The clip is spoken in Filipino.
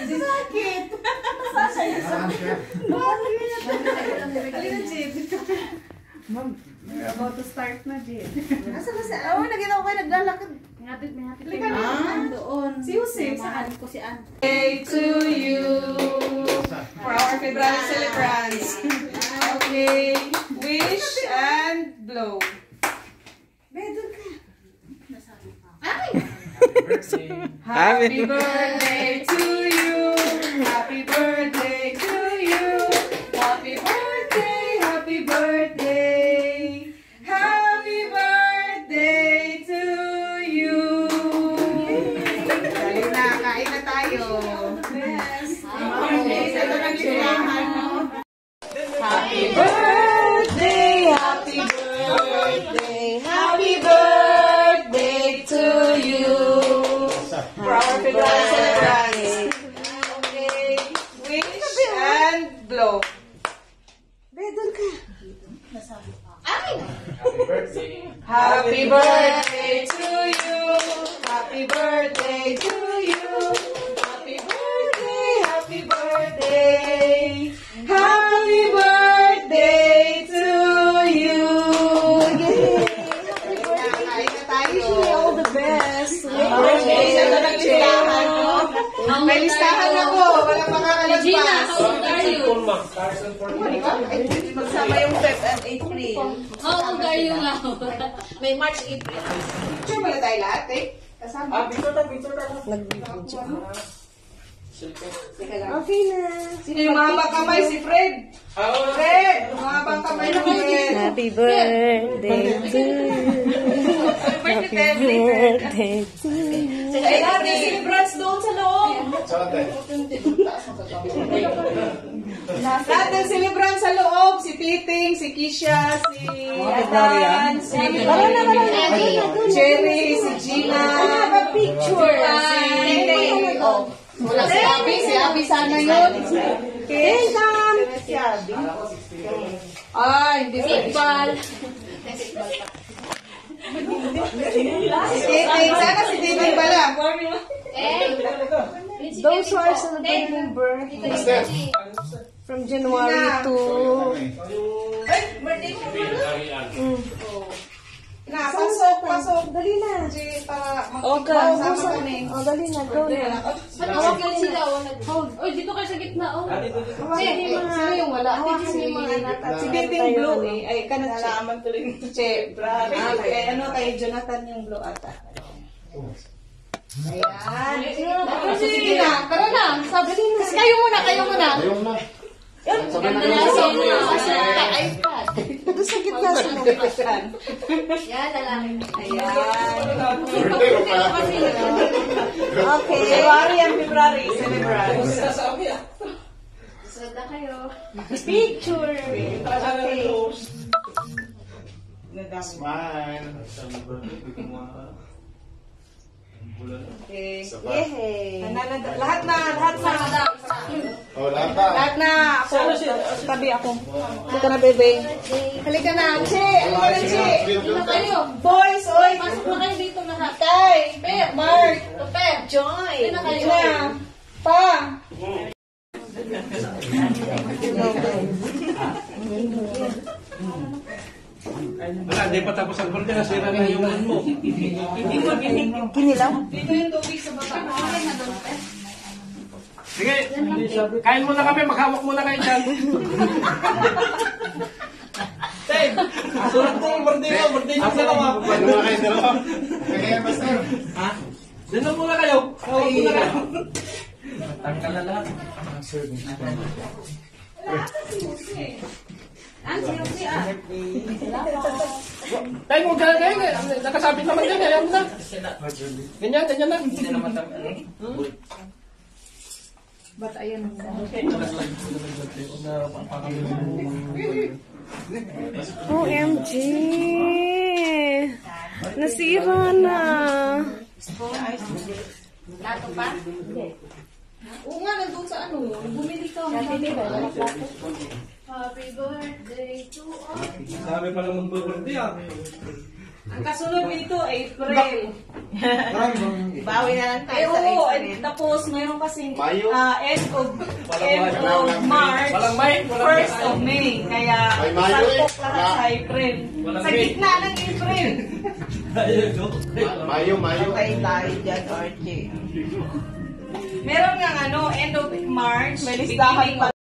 Sakit. Sasaya sa Ma'am, about to start na, Jade. Asa na sa... Oo, naginaw kayo, naglalakad. May hapit. Doon. Si Jose, Saan ko si Ann. Day to you for our February celebrants. Okay, wish and blow. Bedon ka. Happy birthday to you. Happy birthday to you. Happy birthday, happy birthday. Happy birthday to you. Dali na, kain na tayo. Happy birthday, happy birthday, happy birthday to you. For our February celebrants. Okay, wish and blow. Bedon ka. Happy birthday to you. Happy birthday to you. Happy birthday, happy birthday. Happy birthday to you. Yay! Kain na tayo. All the best. Okay, sa nagsilahan ko. May listahan ako. Wala makakalagpas. Magsama yung Feb and April. How old are you now? May March, April. Sure ba na tayo lahat eh? Kasama. Okay na. Sino yung mahabang kamay? Si Fred. Fred! Yung mahabang kamay ng Fred. Happy birthday to you. Happy birthday to you. Ay, lahat yung celebrants doon sa loob. Lahat ng celebrants sa loob. Si Titing, si Kisha, si Adan, si Cherry, si Gina. I have a picture. Si wala si Abby sana yun. Hey, Sam. Ay, hindi pa. Iqbal. Si Titing, sana si Titing pala. Those who are celebrating birthday from January to... Ay, birthday mo pala. Na, pasok. Dali na. Para Okay. mag-sama kami. Oh, dali na. Go na. Hawak lang sila. Hold. Oy, dito kayo sa gitna. Oh. Sino yung wala? Hawakan yung mga anak at Si sila Titing tayo, Blue ano. eh. Ay, kanalaman tuloy ni Che. Bravo. Ano kay Jonathan yung Blue ata. Ayan. Sige na. Tara na. Sabi din. Kayo muna. Doon sa gitna sa Yan, lalaki. Ayan. Okay. February and February. Celebrate. Sunod na kayo. Picture. Okay. Smile. Okay. Yehey. Lahat na. Oh, lahat Lahat na. Ako. Tabi ako. Halika na, bebe. Halika na. Che. Halika na, Che. Dito na kayo. Boys, oy. Pasok na kayo dito lahat. Tay. Mark. Pep. Joy. Dito na kayo. Na. Pa. Wala, di pa tapos ang birthday, nasira na yung ano mo. Kinilaw? Dito yung tubig sa baba. Sige, kain muna kami, maghawak muna kayo dyan. Tay, surat mo yung birthday mo, birthday nyo dalawa. Ano mga kayo dalawa? Kaya, Master. Ha? Dito muna kayo, hawak muna kayo. Tanggal na lahat. Tay, huwag ka kayo, nakasabit naman dyan, ayan mo na. Ganyan na. Hindi naman Ba't ayan mo? OMG! Nasira na. Lato pa? Oo nga, nandun sa ano. Bumili ka. Happy birthday to all. Sabi pa naman birthday ah. Ang kasunod nito, April. Bawi na lang tayo sa Oo, April. tapos mayroon kasi Mayo. end of March, Walang May, walang 1st of May. Kaya May Mayo salpok eh. lahat sa April. Walang Sa May. gitna ng April. Mayo. Patay tayo dyan, RJ. Meron nga end of March, May listahan beginning pa